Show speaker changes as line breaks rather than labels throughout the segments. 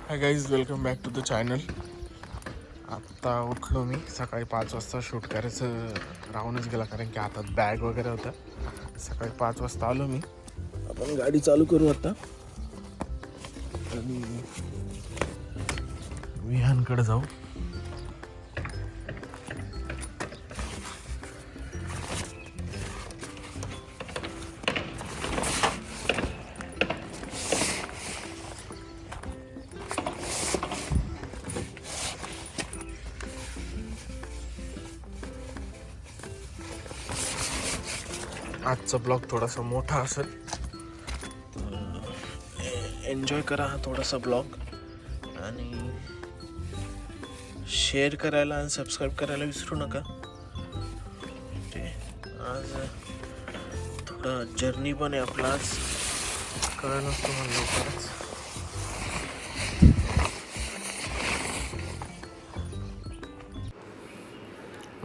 High guys, welcome back to the channel. आत्ता उठलो मी. सकाळी 5 वाजता शूट करायचं राहूनच गेला, कारण की हातात बॅग वगैरे होता. सकाळी 5 वाजता आलो मी. आपण गाडी चालू करू आता आणि विहानकडे जाऊ. आजचा ब्लॉग थोडासा मोठा असेल, एन्जॉय करा हा थोडासा ब्लॉग आणि शेअर करायला आणि सबस्क्राईब करायला विसरू नका. आज थोडा जर्नी पण आहे आपला, आज कळलं नसतं मला लवकरच.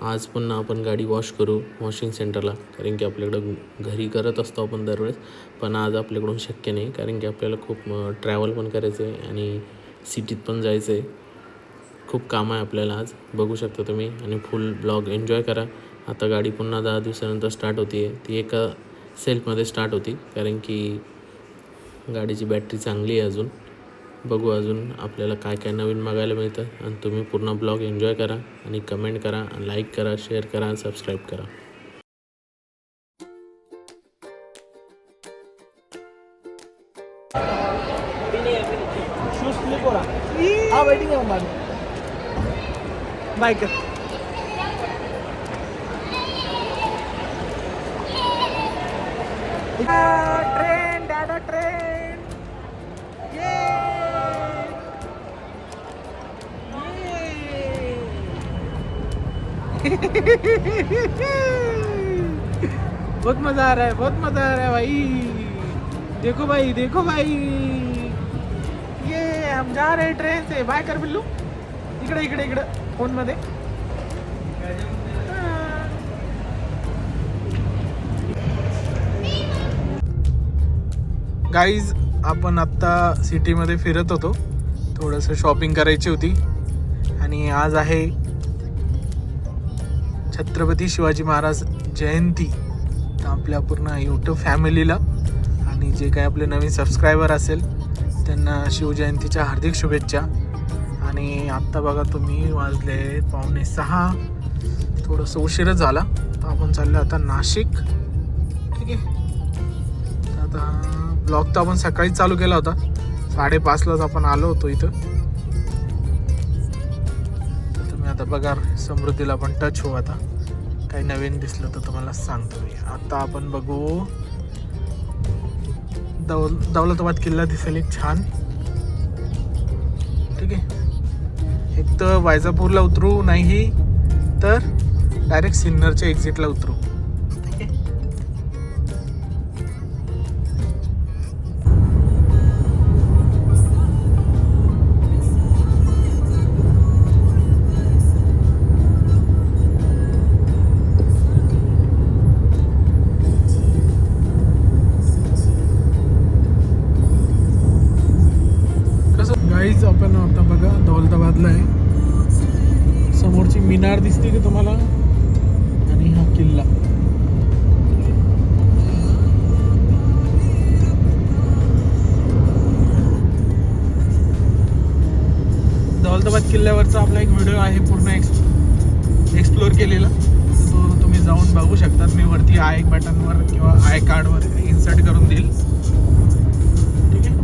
आज पुन्हा आपण गाडी वॉश करू वॉशिंग सेंटरला, कारण की आपल्याकडं घरी करत असतो आपण दरवेळेस, पण आज आपल्याकडून शक्य नाही, कारण की आपल्याला खूप ट्रॅव्हल पण करायचं आहे आणि सिटीत पण जायचं आहे. खूप काम आहे आपल्याला आज, बघू शकता तुम्ही, आणि फुल ब्लॉग एन्जॉय करा. आता गाडी पुन्हा 10 दिवसानंतर स्टार्ट होती आहे. ती एका सेल्फमध्ये स्टार्ट होती, कारण की गाडीची बॅटरी चांगली आहे अजून. बघू अजून आपल्याला काय काय नवीन बघायला मिळतं. आणि तुम्ही पूर्ण ब्लॉग एन्जॉय करा आणि कमेंट करा, लाईक करा, शेअर करा आणि सबस्क्राईब करा.
शूज क्लिक हो रहा। हाँ वेटिंग है हमारी बाइक। ट्रेन डाटा ट्रेन ये बहुत मजा आ रहा है, बहुत मजा आ रहा है भाई। देखो भाई, देखो भाई, ये हम जा रहे हैं ट्रेन से। बाय कर बिल्लू, इकडे इकडे इकडे फोन मध्ये। गाईज, आपण आत्ता सिटीमध्ये फिरत होतो, थोडंसं शॉपिंग करायची होती. आणि आज आहे छत्रपती शिवाजी महाराज जयंती. तर आपल्या पूर्ण यूट्यूब फॅमिलीला आणि जे काही आपले नवीन सबस्क्रायबर असेल त्यांना शिवजयंतीच्या हार्दिक शुभेच्छा. आणि आत्ता बघा तुम्ही, वाजले 5:45, थोडंसं उशीरच झाला. तर आपण चाललो आता नाशिक. ठीक आहे, तर आता ब्लॉग तर आपण सकाळीच चालू केला होता, 5:30लाच आपण आलो होतो इथं. तर तुम्ही आता बघा, समृद्धीला पण टच हो. आता काही नवीन दिसलं तर तुम्हाला सांगतो मी. आता आपण बघू, दौलताबाद किल्ला दिसेल एक छान. ठीक आहे, एक तर वैजापूरला उतरू, नाही तर डायरेक्ट सिन्नरच्या एक्झिटला उतरू. ठीक आहे, गाईज आपण आता बघा दौलताबादला आहे. समोरची मिनार दिसते की तुम्हाला, आणि हा किल्ला. दौलताबाद किल्ल्यावरचा आपला एक व्हिडिओ आहे पूर्ण एक्सप्लोर केलेला, तो तुम्ही जाऊन बघू शकतात. मी वरती आय बटनवर किंवा आय कार्डवर इन्सर्ट करून देईल. ठीक आहे,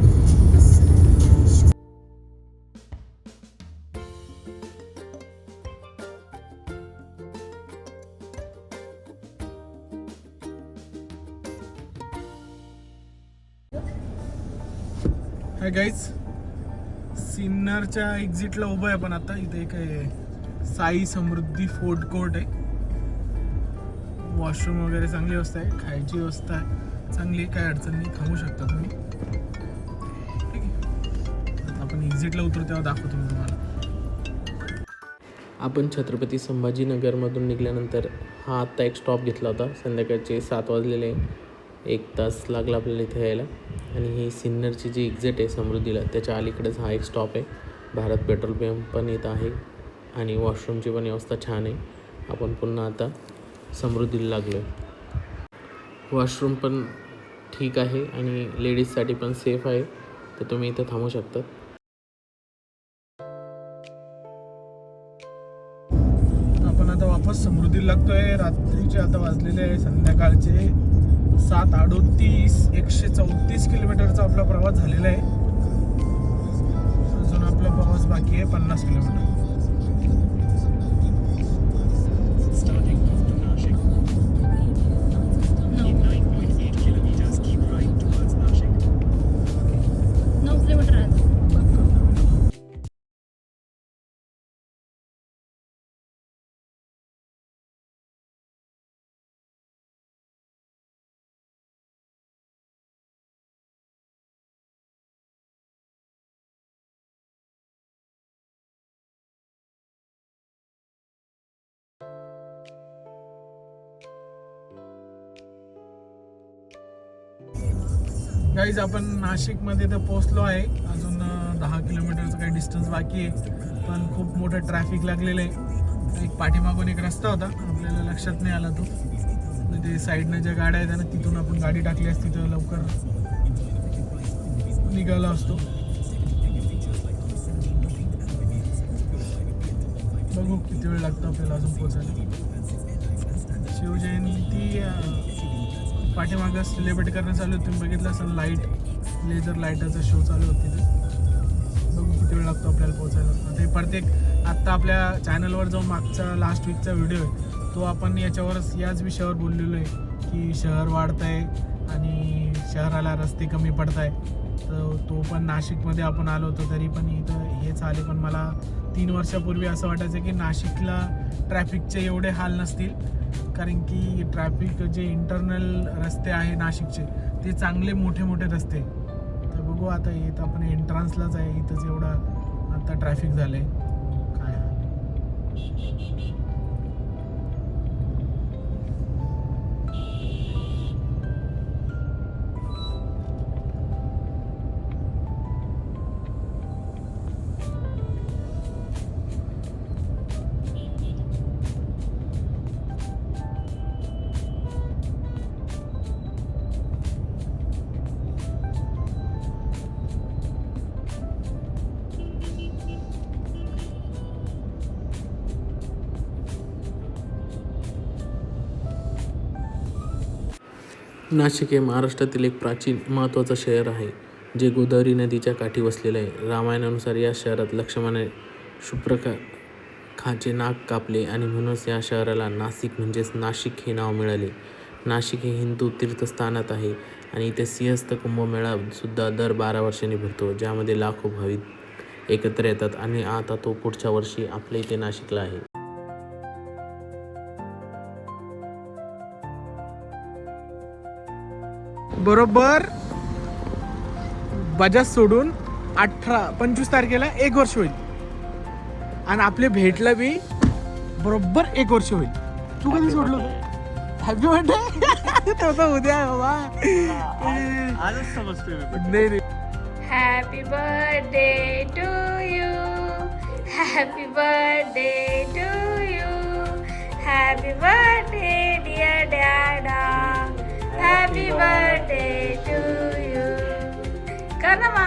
हाय गाईज, सिन्नरच्या एक्झिटला उभं आहे आपण आता. इथे एक साई समृद्धी फूड कोर्ट आहे. वॉशरूम वगैरे चांगली व्यवस्था आहे, खायची व्यवस्था आहे चांगली, काय अडचण नाही, थांबू शकता तुम्ही. ठीक आहे, आता आपण एक्झिटला उतरू तेव्हा दाखवतो मी तुम्हाला.
आपण छत्रपती संभाजीनगरमधून निघाल्यानंतर हा आत्ता एक स्टॉप घेतला होता. संध्याकाळचे 7 वाजलेले.
1 तास लागला आपल्याला इथे यायला. आणि ही सिन्नरची जी एक्झिट आहे समृद्धीला त्याच्या अलीकडेच हा एक स्टॉप आहे. भारत पेट्रोल पंप पण इथं आहे आणि वॉशरूमची पण व्यवस्था छान आहे. आपण पुन्हा आता समृद्धीला लागलो आहे. वॉशरूम पण ठीक आहे आणि लेडीजसाठी पण सेफ आहे, तर तुम्ही इथं थांबू शकता.
आपण आता वापस समृद्धीला लागतोय. रात्रीचे आता वाजलेले आहे संध्याकाळचे 7:38. 134 किलोमीटरचा आपला प्रवास झालेला आहे. अजून आपला प्रवास बाकी आहे 50 किलोमीटर. गाईज आपण नाशिकमध्ये तर पोहोचलो आहे. अजून 10 किलोमीटरचं काही डिस्टन्स बाकी आहे, पण खूप मोठं ट्रॅफिक लागलेलं आहे. एक पाठीमागून एक रस्ता होता, आपल्याला लक्षात नाही आला तो. म्हणजे साईडनं ज्या गाड्या आहेत ना तिथून आपण गाडी टाकली असती तर लवकर निघाला असतो. बघू किती वेळ लागतो आपल्याला अजून पोहोचायला. शिवजयंती पाठीमागं सेलिब्रेट करणं चालू होतं, तुम्ही बघितलं असेल. लेझर लाईटाचा शो चालू होता तिथे. बघू किती वेळ लागतो आपल्याला पोहोचायला. ते प्रत्येक आत्ता आपल्या चॅनलवर जो मागचा लास्ट वीकचा व्हिडिओ आहे तो आपण याच विषयावर बोललेलो आहे की शहर वाढत आहे आणि शहराला रस्ते कमी पडत आहे. तर तो पण नाशिकमध्ये आपण आलो होतो, तरी पण इथं हेच आले. पण मला 3 वर्षापूर्वी असं वाटायचं की नाशिकला ट्रॅफिकचे एवढे हाल नसतील, कारण की ट्रॅफिक जे इंटरनल रस्ते आहे नाशिकचे ते चांगले मोठे मोठे रस्ते. तर बघू आता इथं आपण एंट्रन्सलाच आहे, इथंच एवढा आता ट्रॅफिक झालं आहे काय.
नाशिक हे महाराष्ट्रातील एक प्राचीन महत्त्वाचं शहर आहे, जे गोदावरी नदीच्या काठी वसलेलं आहे. रामायणानुसार या शहरात लक्ष्मणाने शूर्पणखाचे नाक कापले आणि म्हणूनच या शहराला नाशिक म्हणजेच नाशिक हे नाव मिळाले. नाशिक हे हिंदू तीर्थस्थानात आहे आणि इथे सिंहस्थ कुंभमेळा सुद्धा दर 12 वर्षांनी भरतो, ज्यामध्ये लाखो भाविक एकत्र येतात. आणि आता तो पुढच्या वर्षी आपल्या इथे नाशिकला आहे.
बरोबर बजाज सोडून 25 तारखेला 1 वर्ष होईल आणि आपले भेटला बी बरोबर 1 वर्ष होईल. तू कधी सोडलो? Happy birthday. तेव्हा उद्या बाबा आजच समजतोय. नाही
happy birthday to you, happy birthday to you, happy birthday dear dada, happy birthday to you. कर ना मा.